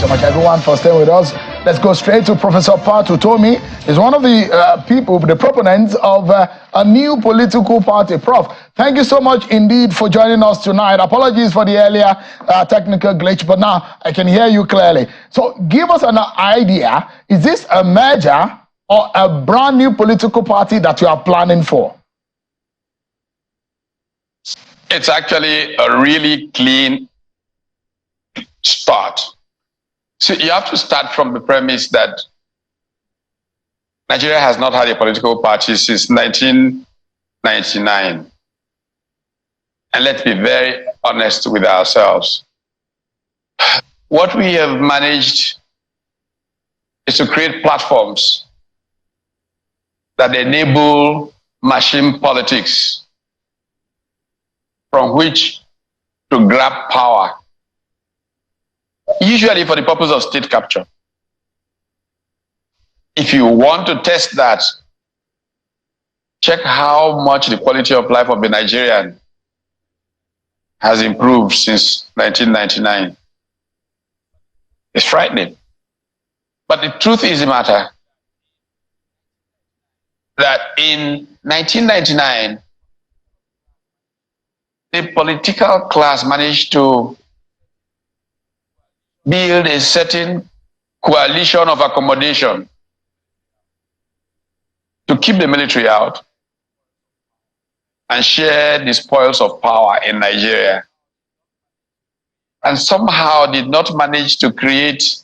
so much, everyone, for staying with us. Let's go straight to Professor Utomi. He's one of the people, the proponents of a new political party. Prof, thank you so much indeed for joining us tonight. Apologies for the earlier technical glitch, but now I can hear you clearly. So give us an idea. Is this a merger or a brand new political party that you are planning for? It's actually a really clean start. So you have to start from the premise that Nigeria has not had a political party since 1999. And let's be very honest with ourselves. What we have managed is to create platforms that enable machine politics from which to grab power, usually for the purpose of state capture. If you want to test that, check how much the quality of life of the Nigerian has improved since 1999. It's frightening. But the truth is the matter that in 1999, the political class managed to build a certain coalition of accommodation to keep the military out and share the spoils of power in Nigeria, and somehow did not manage to create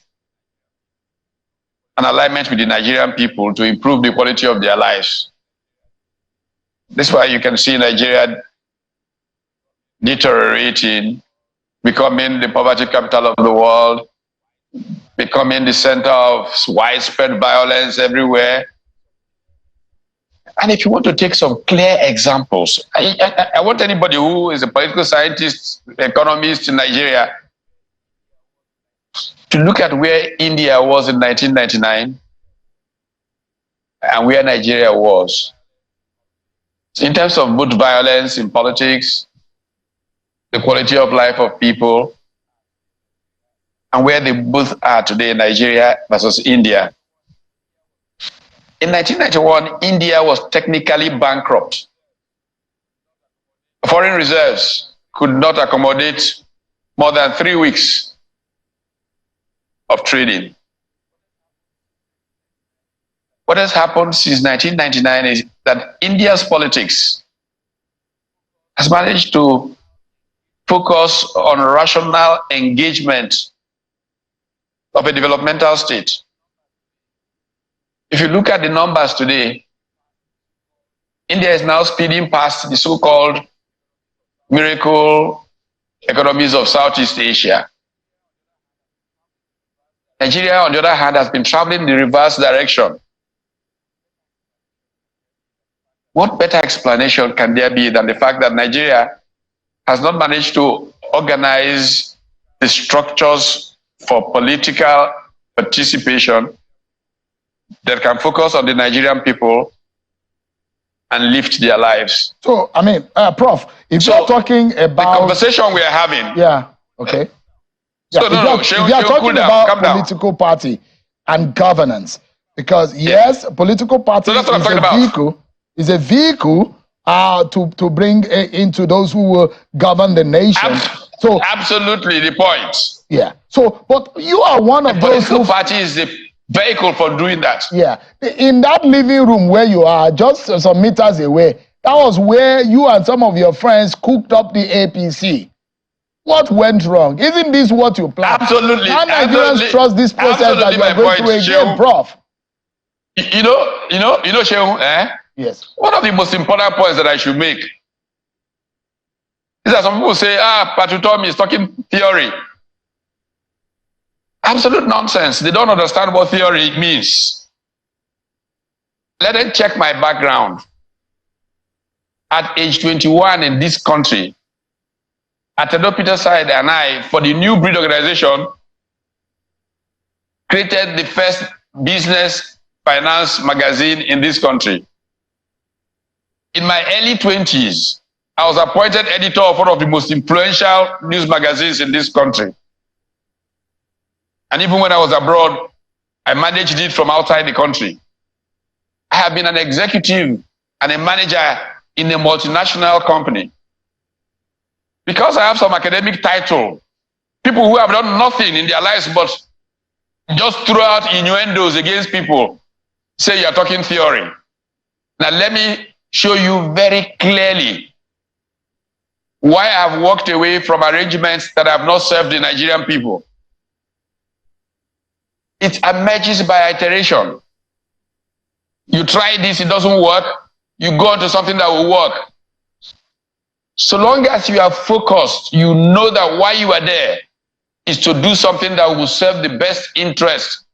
an alignment with the Nigerian people to improve the quality of their lives. This is why you can see Nigeria deteriorating, becoming the poverty capital of the world, becoming the center of widespread violence everywhere. And if you want to take some clear examples, I want anybody who is a political scientist, economist in Nigeria, to look at where India was in 1999 and where Nigeria was. In terms of both violence in politics, the quality of life of people, and where they both are today, Nigeria versus India. In 1991, India was technically bankrupt. Foreign reserves could not accommodate more than 3 weeks of trading. What has happened since 1999 is that India's politics has managed to focus on rational engagement of a developmental state. If you look at the numbers today, India is now speeding past the so-called miracle economies of Southeast Asia. Nigeria, on the other hand, has been traveling in the reverse direction. What better explanation can there be than the fact that Nigeria has not managed to organize the structures for political participation that can focus on the Nigerian people and lift their lives? So, I mean, Prof, if you're talking about the conversation we are having. Yeah, okay. Yeah, So if you're talking about political party and governance, because yes, a political party is a vehicle to bring into those who will govern the nation. So absolutely the point. Yeah. So, but you are one of those political party is the vehicle for doing that. Yeah. In that living room where you are, just some meters away, that was where you and some of your friends cooked up the APC. What went wrong? Isn't this what you planned? Absolutely. How Nigerians trust this process that you are going through again, Prof? You know, Shehu, Yes. One of the most important points that I should make is that some people say, Utomi is talking theory. Absolute nonsense. They don't understand what theory means. Let them check my background. At age 21 in this country, Atiku Peter Side and I, for the New Breed organization, created the first business finance magazine in this country. In my early 20s, I was appointed editor of one of the most influential news magazines in this country. And even when I was abroad, I managed it from outside the country. I have been an executive and a manager in a multinational company. Because I have some academic title, people who have done nothing in their lives but just throw out innuendos against people, say you're talking theory. Now let me show you very clearly why I've walked away from arrangements that have not served the Nigerian people. It emerges by iteration. You try this, it doesn't work, you go on to something that will work. So long as you are focused, you know that why you are there is to do something that will serve the best interest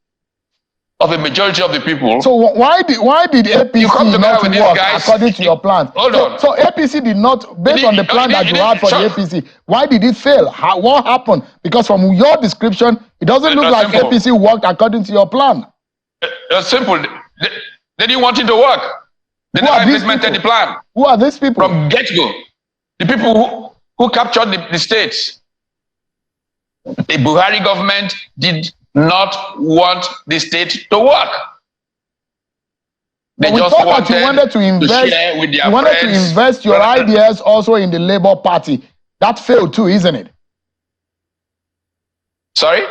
of a majority of the people. So why did APC not work according to your plan? Hold on. So APC did not, based on the plan that you had for the APC, why did it fail? What happened? Because from your description, it doesn't look like simple. APC worked according to your plan. It's simple. They didn't want it to work. They never implemented the plan. Who are these people? From get-go. The people who captured the states. The Buhari government did not want the state to work. They just wanted to invest, share with their friends. To invest your ideas also in the Labour Party. That failed too, isn't it? Sorry?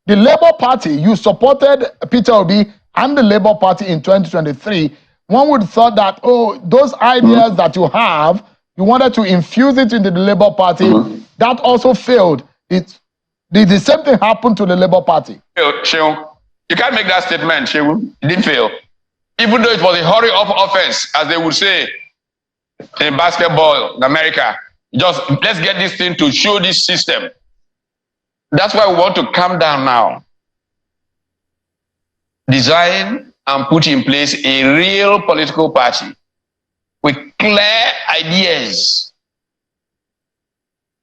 The Labour Party, you supported Peter Obi and the Labour Party in 2023. One would have thought that, oh, those ideas that you have, you wanted to infuse it into the Labour Party. That also failed. The same thing happened to the Labour Party. Shehu, you can't make that statement, Shehu. It didn't fail. Even though it was a hurry-up offense, as they would say in basketball in America. Just let's get this thing to show this system. That's why we want to calm down now. Design and put in place a real political party with clear ideas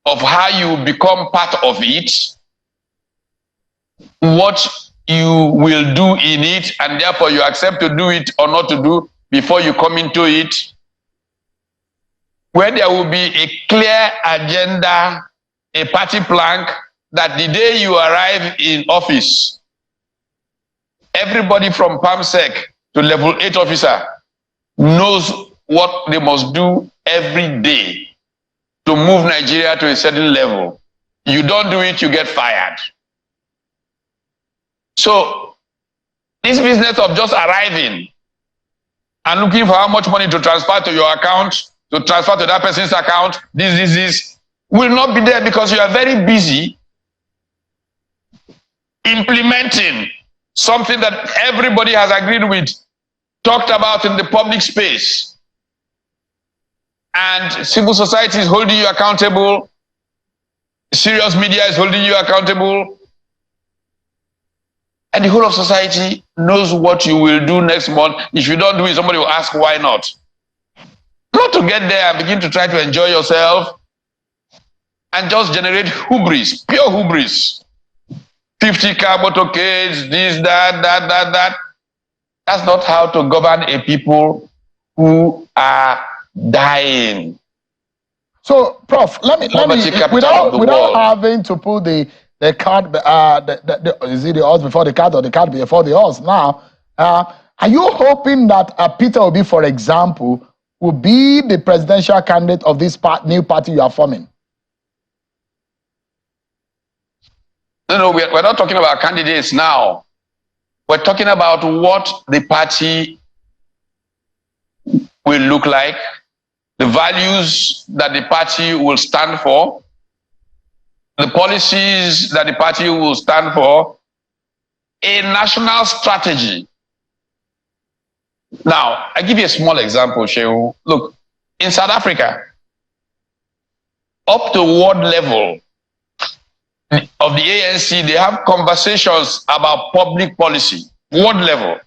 of how you become part of it, what you will do in it, and therefore you accept to do it or not to do before you come into it, where there will be a clear agenda, a party plank, that the day you arrive in office, everybody from PAMSEC to level 8 officer knows what they must do every day to move Nigeria to a certain level. You don't do it, you get fired. So this business of just arriving and looking for how much money to transfer to your account, to transfer to that person's account, this, will not be there because you are very busy implementing something that everybody has agreed with, talked about in the public space. And civil society is holding you accountable. Serious media is holding you accountable. And the whole of society knows what you will do next month. If you don't do it, somebody will ask why not. Not to get there and begin to try to enjoy yourself and just generate hubris, pure hubris. 50-car motorcades, this, that. That's not how to govern a people who are dying. So, Prof, let me without having to put the cart, is it the horse before the cart or the cart before the horse now, are you hoping that Peter Obi, for example, will be the presidential candidate of this new party you are forming? No, we're not talking about candidates now. We're talking about what the party will look like, the values that the party will stand for, the policies that the party will stand for, a national strategy. Now, I give you a small example, Shehu. Look, in South Africa, up to ward level of the ANC, they have conversations about public policy, ward level.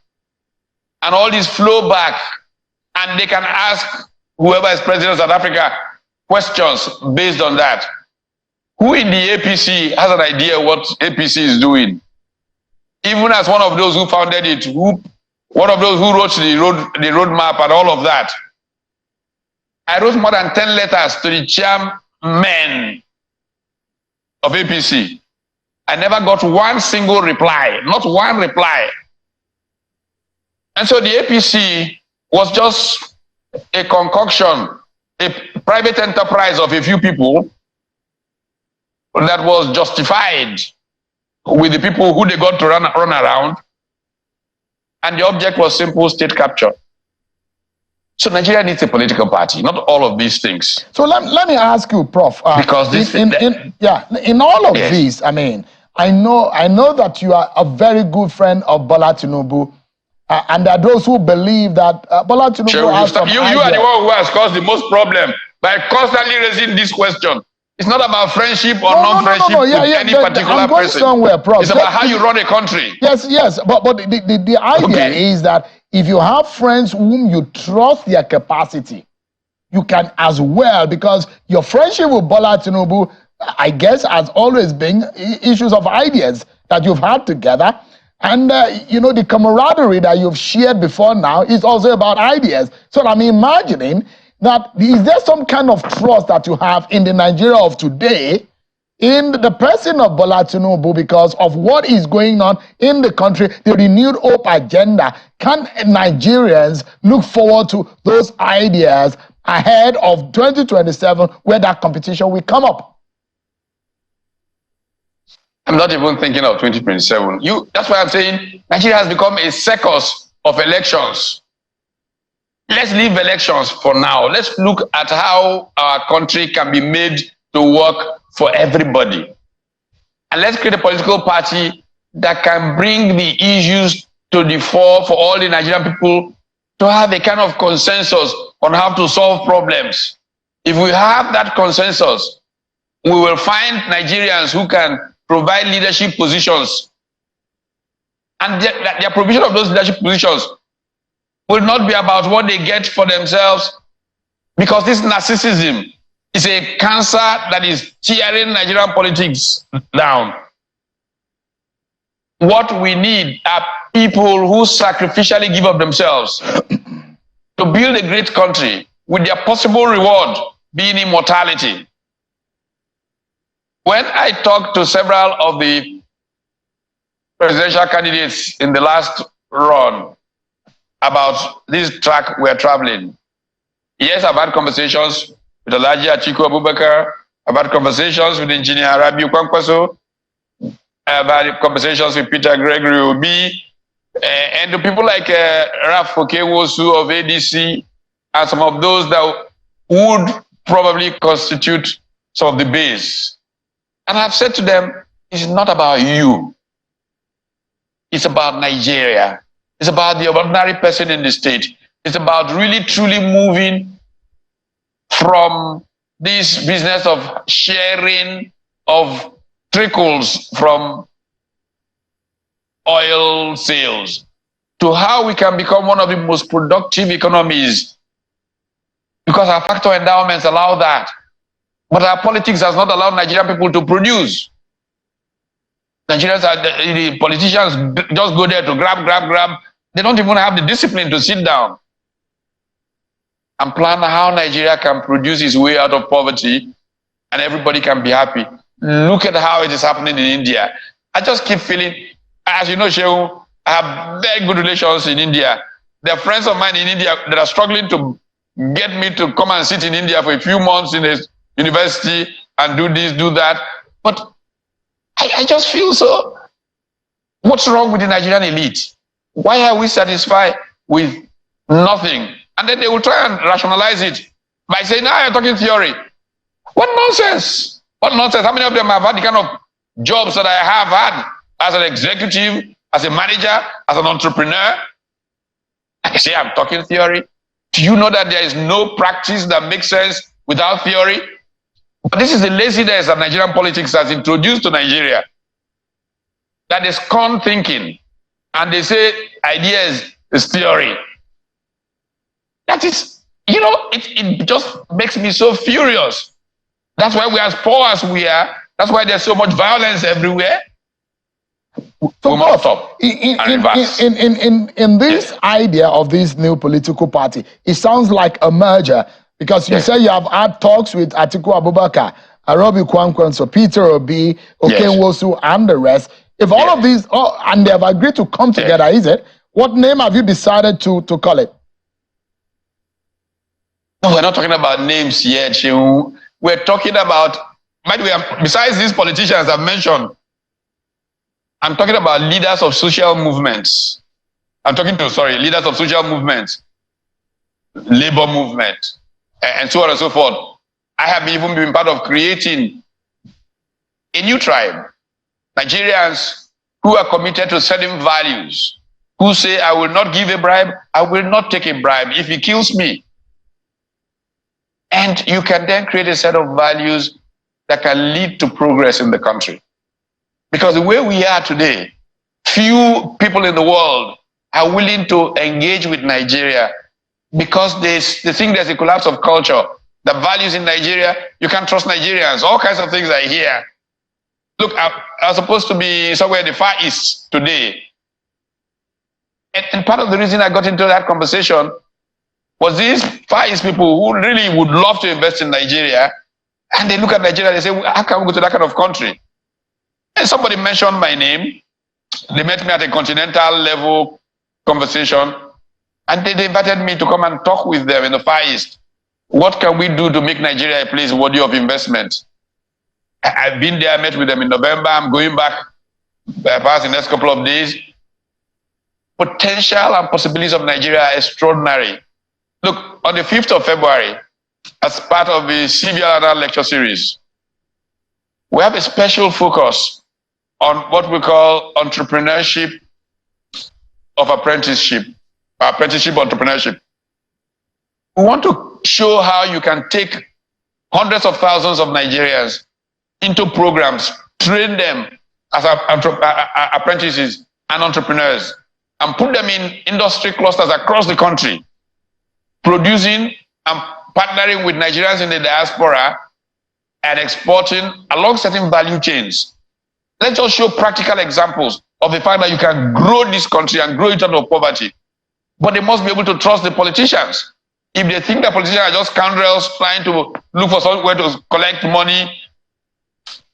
And all these flow back, and they can ask whoever is president of South Africa questions based on that. Who in the APC has an idea what APC is doing? Even as one of those who founded it, one of those who wrote the roadmap and all of that. I wrote more than 10 letters to the chairman of APC I never got one single reply, not one reply. And so the APC was just a concoction, a private enterprise of a few people that was justified with the people who they got to run around. And the object was simple state capture. So Nigeria needs a political party, not all of these things. So let me ask you, Prof. Because this in all of these, I mean, I know that you are a very good friend of Bola Tinubu, and there are those who believe that Bola Tinubu has some you are the one who has caused the most problem by constantly raising this question. It's not about friendship or non-friendship with any particular person. Somewhere, Prof. It's about how you run a country. Yes, but the idea is that if you have friends whom you trust their capacity, you can as well, because your friendship with Bola Tinubu, I guess, has always been issues of ideas that you've had together. And, you know, the camaraderie that you've shared before now is also about ideas. So I'm imagining that is there some kind of trust that you have in the Nigeria of today in the person of Bola Tinubu because of what is going on in the country, the renewed hope agenda? Can Nigerians look forward to those ideas ahead of 2027 where that competition will come up? I'm not even thinking of 2027. That's why I'm saying Nigeria has become a circus of elections. Let's leave elections for now. Let's look at how our country can be made to work for everybody. And let's create a political party that can bring the issues to the fore for all the Nigerian people to have a kind of consensus on how to solve problems. If we have that consensus, we will find Nigerians who can provide leadership positions. And their provision of those leadership positions will not be about what they get for themselves, because this narcissism is a cancer that is tearing Nigerian politics down. What we need are people who sacrificially give of themselves to build a great country with their possible reward being immortality. When I talked to several of the presidential candidates in the last run about this track we're traveling, yes, I've had conversations with Alhaji Atiku Abubakar, I've had conversations with Engineer Rabiu Kwankwaso, I've had conversations with Peter Gregory Obi, and the people like Raf Okewosu of ADC, and some of those that would probably constitute some of the base. And I've said to them, it's not about you. It's about Nigeria. It's about the ordinary person in the state. It's about really, truly moving from this business of sharing of trickles from oil sales to how we can become one of the most productive economies, because our factor endowments allow that. But our politics has not allowed Nigerian people to produce. Nigerians the politicians just go there to grab. They don't even have the discipline to sit down and plan how Nigeria can produce its way out of poverty and everybody can be happy. Look at how it is happening in India. I just keep feeling, as you know, Shehu, I have very good relations in India. There are friends of mine in India that are struggling to get me to come and sit in India for a few months in a university and do this, do that. But I just feel so, what's wrong with the Nigerian elite? Why are we satisfied with nothing? And then they will try and rationalize it by saying, you're talking theory. What nonsense? What nonsense? How many of them have had the kind of jobs that I have had as an executive, as a manager, as an entrepreneur? I say I'm talking theory. Do you know that there is no practice that makes sense without theory? But this is the laziness that Nigerian politics has introduced to Nigeria. That is con thinking. And they say ideas is theory. That is, you know, it just makes me so furious. That's why we are as poor as we are. That's why there's so much violence everywhere. So we must stop. In this idea of this new political party, it sounds like a merger, because you say you have had talks with Atiku Abubakar Arobi Kwankwaso, Peter Obi, Okenwosu, and the rest. If all of these, and they have agreed to come together, is it? What name have you decided to call it? No, we're not talking about names yet. We're talking about, by the way, besides these politicians I've mentioned, I'm talking about leaders of social movements. Leaders of social movements, labor movement, and so on and so forth. I have even been part of creating a new tribe. Nigerians who are committed to certain values, who say, I will not give a bribe, I will not take a bribe if he kills me. And you can then create a set of values that can lead to progress in the country. Because the way we are today, few people in the world are willing to engage with Nigeria because they think there's a collapse of culture. The values in Nigeria, you can't trust Nigerians, all kinds of things I hear. Look, I was supposed to be somewhere in the Far East today. And part of the reason I got into that conversation was these Far East people who really would love to invest in Nigeria, and they look at Nigeria and they say, well, how can we go to that kind of country? And somebody mentioned my name. They met me at a continental level conversation, and they invited me to come and talk with them in the Far East. What can we do to make Nigeria a place worthy of investment? I've been there, met with them in November. I'm going back perhaps in the next couple of days. Potential and possibilities of Nigeria are extraordinary. Look, on the 5th of February, as part of the CVR lecture series, we have a special focus on what we call entrepreneurship of apprenticeship entrepreneurship. We want to show how you can take hundreds of thousands of Nigerians into programs, train them as apprentices and entrepreneurs, and put them in industry clusters across the country, producing and partnering with Nigerians in the diaspora and exporting along certain value chains. Let's just show practical examples of the fact that you can grow this country and grow it out of poverty. But they must be able to trust the politicians. If they think that politicians are just scoundrels trying to look for somewhere to collect money,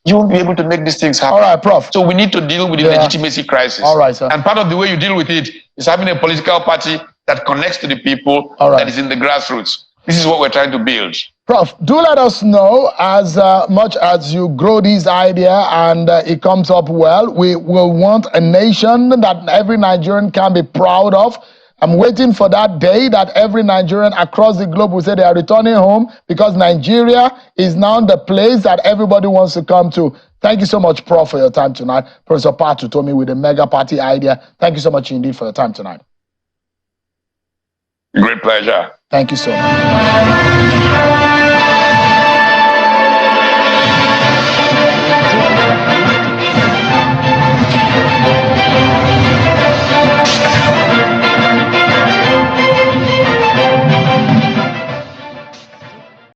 you won't be able to make these things happen. All right, Prof. So we need to deal with the legitimacy crisis. All right, sir. And part of the way you deal with it is having a political party that connects to the people, that is in the grassroots. This is what we're trying to build. Prof, do let us know as much as you grow this idea and it comes up well. We will want a nation that every Nigerian can be proud of. I'm waiting for that day that every Nigerian across the globe will say they are returning home because Nigeria is now the place that everybody wants to come to. Thank you so much, Prof, for your time tonight. Professor Utomi with the mega party idea. Thank you so much indeed for your time tonight. Great pleasure. Thank you so much.